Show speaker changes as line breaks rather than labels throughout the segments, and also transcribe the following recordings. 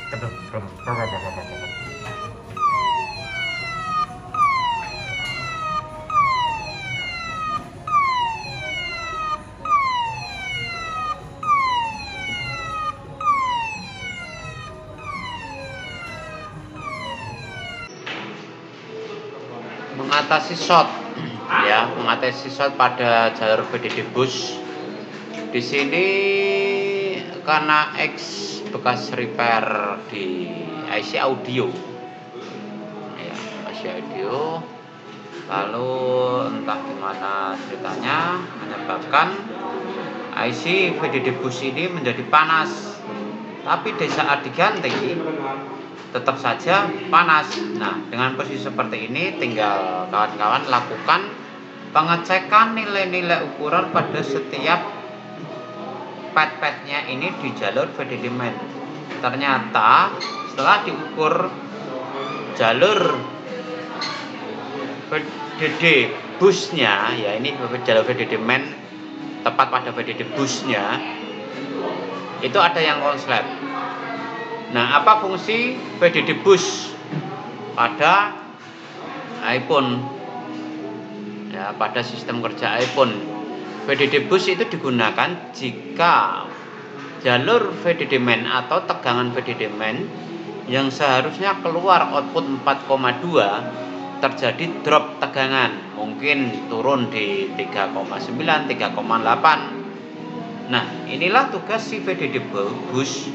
Mengatasi short, ya, mengatasi short pada jalur VDD bus. Di sini karena X bekas repair di IC audio, ya, IC audio, lalu entah gimana ceritanya menyebabkan IC VDD bus ini menjadi panas, tapi di saat diganti tetap saja panas. Nah, dengan posisi seperti ini tinggal kawan-kawan lakukan pengecekan nilai-nilai ukuran pada setiap pad-padnya ini di jalur VDD main. Ternyata setelah diukur jalur VDD busnya, ya ini jalur VDD main tepat pada VDD busnya, itu ada yang konslet. Nah, apa fungsi VDD bus pada iPhone? Ya, pada sistem kerja iPhone, VDD bus itu digunakan jika jalur VDD main atau tegangan VDD main yang seharusnya keluar output 4,2 terjadi drop tegangan, mungkin turun di 3,9, 3,8. Nah, inilah tugas si VDD bus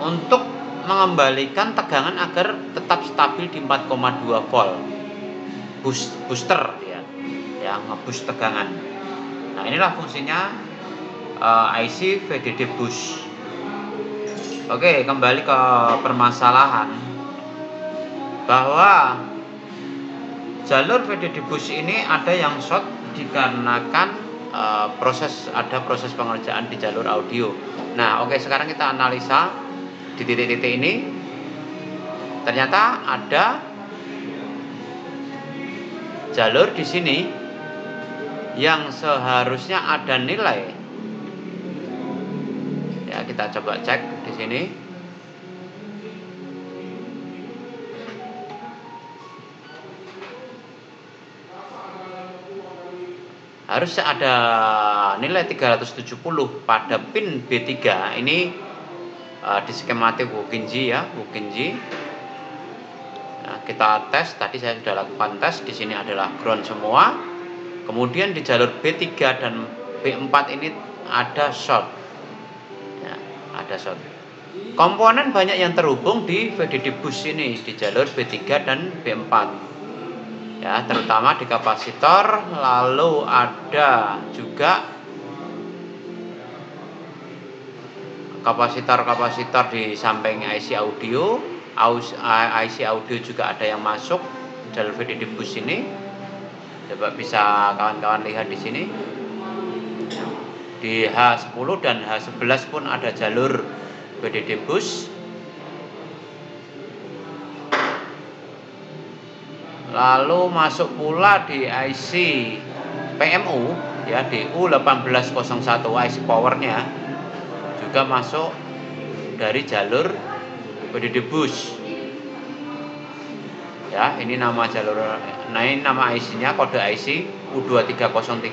untuk mengembalikan tegangan agar tetap stabil di 4,2 volt. Booster ya, ngeboost tegangan. Nah, inilah fungsinya IC VDD bus. Oke, kembali ke permasalahan bahwa jalur VDD bus ini ada yang short dikarenakan proses pengerjaan di jalur audio. Nah, oke, sekarang kita analisa di titik-titik ini. Ternyata ada jalur di sini yang seharusnya ada nilai. Ya, kita coba cek di sini. Harusnya ada nilai 370 pada pin B3. Ini di skematik Wukinji ya, Wukinji. Nah, kita tes, tadi saya sudah lakukan tes. Di sini adalah ground semua. Kemudian di jalur B3 dan B4 ini ada short. Ya, ada short. Komponen banyak yang terhubung di VDD bus ini di jalur B3 dan B4. Ya, terutama di kapasitor, lalu ada juga kapasitor di samping IC audio. IC audio juga ada yang masuk jalur VDD bus ini. Coba bisa kawan-kawan lihat di sini. Di H10 dan H11 pun ada jalur VDD bus. Lalu masuk pula di IC PMU ya, di U1801 IC powernya juga masuk dari jalur VDD bus. Ya, ini nama jalur, nah ini nama IC-nya, kode IC U2303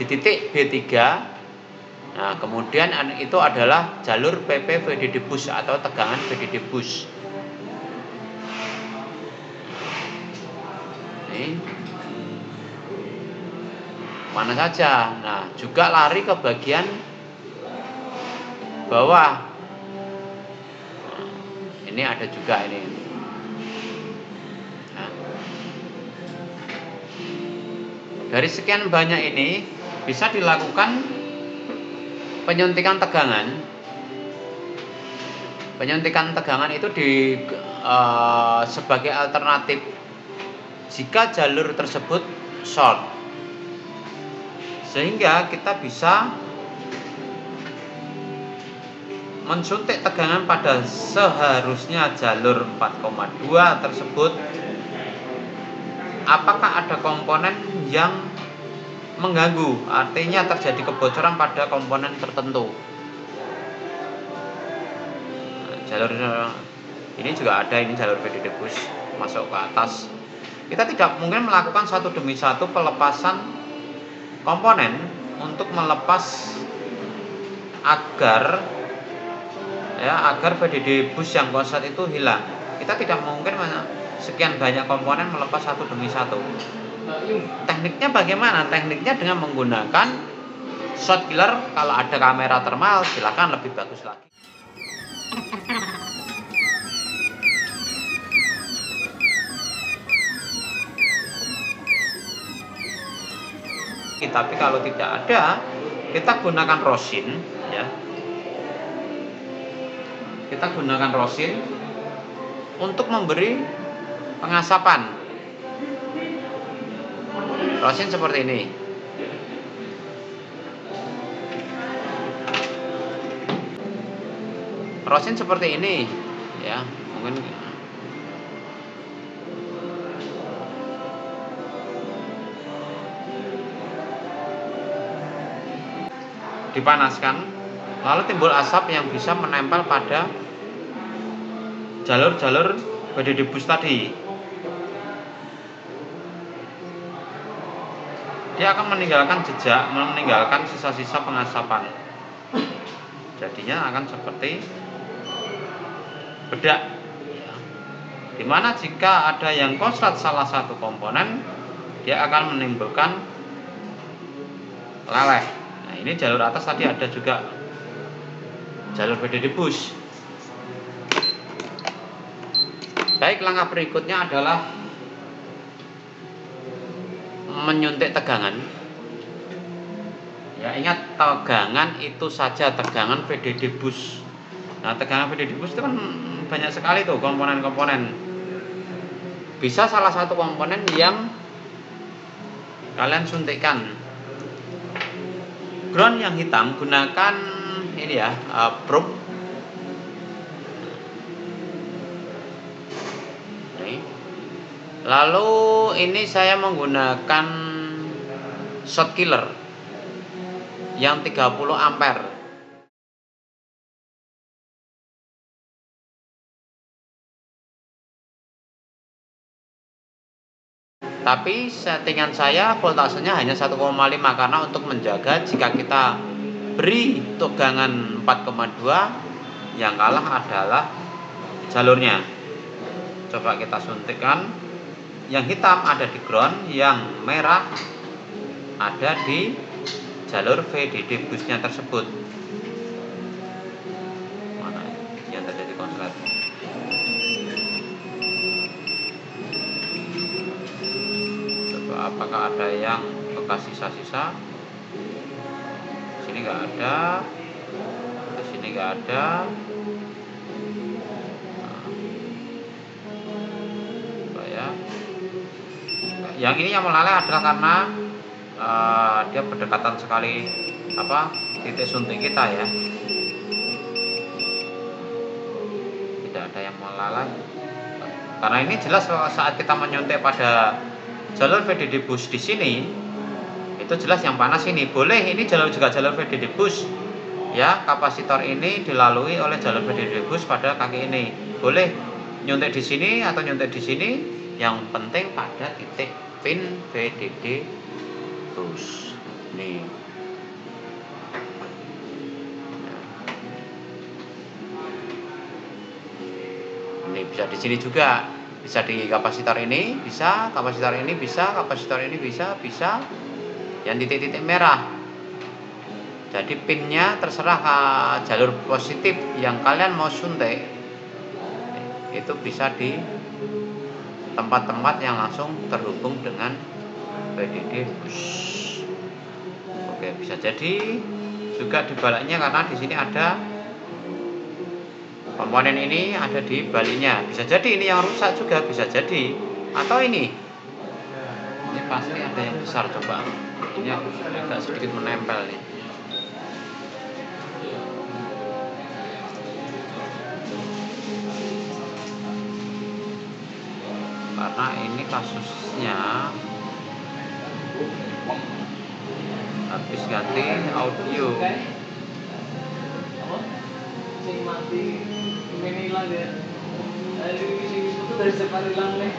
di titik B3. Nah, kemudian itu adalah jalur PP VDD bus atau tegangan VDD bus. Ini mana saja. Nah, juga lari ke bagian bawah. Nah, ini ada juga ini. Nah, dari sekian banyak ini bisa dilakukan penyuntikan tegangan. Penyuntikan tegangan itu sebagai alternatif jika jalur tersebut short, sehingga kita bisa mensuntik tegangan pada seharusnya jalur 4,2 tersebut. Apakah ada komponen yang mengganggu, artinya terjadi kebocoran pada komponen tertentu. jalur ini juga ada, ini jalur VDD push masuk ke atas. Kita tidak mungkin melakukan satu demi satu pelepasan komponen untuk melepas agar VDD bus yang konslet itu hilang. Kita tidak mungkin sekian banyak komponen melepas satu demi satu. Tekniknya bagaimana? Tekniknya dengan menggunakan shot killer. Kalau ada kamera thermal silahkan, lebih bagus lagi. Tapi kalau tidak ada, kita gunakan rosin, ya. Kita gunakan rosin untuk memberi pengasapan. Rosin seperti ini. Rosin seperti ini, ya. Mungkin dipanaskan, lalu timbul asap yang bisa menempel pada jalur-jalur VDD bus tadi. Dia akan meninggalkan jejak, meninggalkan sisa-sisa pengasapan. Jadinya akan seperti bedak. Dimana jika ada yang konslet salah satu komponen, dia akan menimbulkan leleh. Nah, ini jalur atas tadi ada juga jalur VDD bus. Baik, langkah berikutnya adalah menyuntik tegangan. Ya, ingat, tegangan itu saja, tegangan VDD bus. Nah, tegangan VDD bus itu kan banyak sekali tuh komponen-komponen. Bisa salah satu komponen yang kalian suntikkan. Ground yang hitam gunakan ini ya, probe. Lalu ini saya menggunakan shot killer yang 30 ampere. Tapi settingan saya voltasenya hanya 1,5 karena untuk menjaga jika kita beri tegangan 4,2 yang kalah adalah jalurnya. Coba kita suntikkan. Yang hitam ada di ground, yang merah ada di jalur VDD busnya tersebut. Mana yang terjadi konslet? Apakah ada yang bekas sisa-sisa? Sini nggak ada, di sini nggak ada. Coba ya. Yang ini yang melalui adalah karena dia berdekatan sekali titik suntik kita ya. Tidak ada yang melalui. Karena ini jelas saat kita menyuntik pada jalur VDD bus di sini, itu jelas yang panas ini. Boleh ini juga jalur VDD bus, ya. Kapasitor ini dilalui oleh jalur VDD bus pada kaki ini. Boleh nyuntik di sini atau nyuntik di sini. Yang penting pada titik pin VDD bus. Nih. Ini bisa di sini juga. Bisa di kapasitor ini, bisa, kapasitor ini bisa, kapasitor ini bisa, bisa. Yang titik-titik merah. Jadi pinnya terserah jalur positif yang kalian mau suntik. Itu bisa di tempat-tempat yang langsung terhubung dengan VDD bus. Oke, bisa jadi juga dibaliknya karena di sini ada komponen ini ada di baliknya. Bisa jadi ini yang rusak juga, bisa jadi. Atau ini pasti ada yang besar. Coba ini agak sedikit menempel nih. Karena ini kasusnya habis ganti audio.
ini hilang ya. Itu dari sepan hilang nih.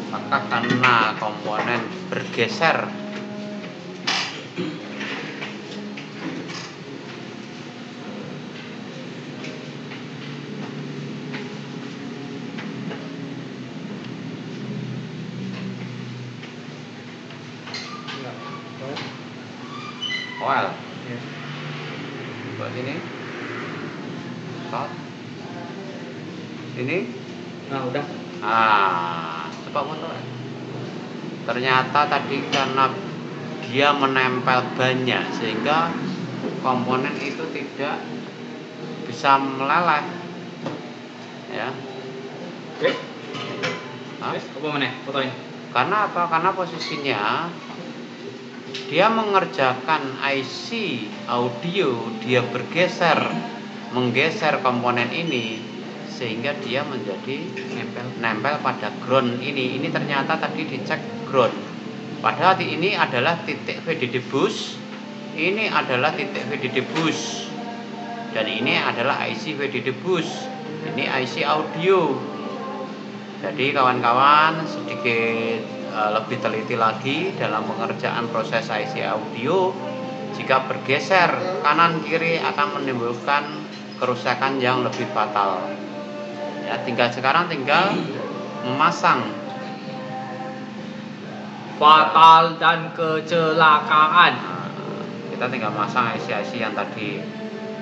Apakah karena komponen bergeser? Oil.
Ya.
Buat ini. Stop. Ini.
Nah, udah.
Coba foto. Ternyata tadi karena dia menempel banyak sehingga komponen itu tidak bisa meleleh. Ya.
Oke.
Hah?
Apa mana? Fotoin.
Karena apa? Karena posisinya dia mengerjakan IC audio, dia menggeser komponen ini sehingga dia menjadi nempel pada ground ini. Ini ternyata tadi dicek ground. Padahal ini adalah titik VDD bus, ini adalah titik VDD bus, dan ini adalah IC VDD bus. Ini IC audio. Jadi kawan-kawan sedikit lebih teliti lagi dalam pengerjaan proses IC audio. Jika bergeser kanan kiri akan menimbulkan kerusakan yang lebih fatal. Ya, sekarang tinggal memasang.
Fatal dan kecelakaan.
Kita tinggal masang IC-IC yang tadi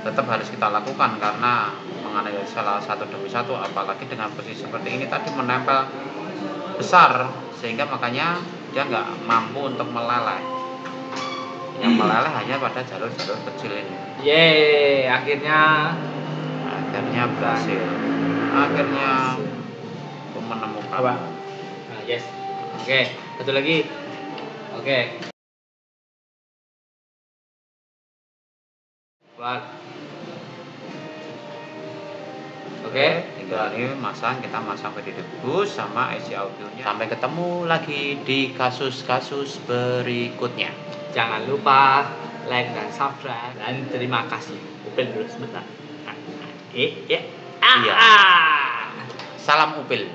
tetap harus kita lakukan karena menganalisa satu demi satu, apalagi dengan posisi seperti ini tadi menempel besar sehingga makanya dia nggak mampu untuk meleleh. Yang meleleh hanya pada jalur-jalur kecil ini.
Yeay, akhirnya
berhasil. Akhirnya aku menemukan.
apa? Nah, yes. Oke, satu lagi. Oke. Buat. Oke,
tinggal ini kita masang VDD bus sama IC audionya. Sampai ketemu lagi di kasus-kasus berikutnya.
Jangan lupa like dan subscribe dan terima kasih. Upil dulu sebentar.
Iya. Salam Upil.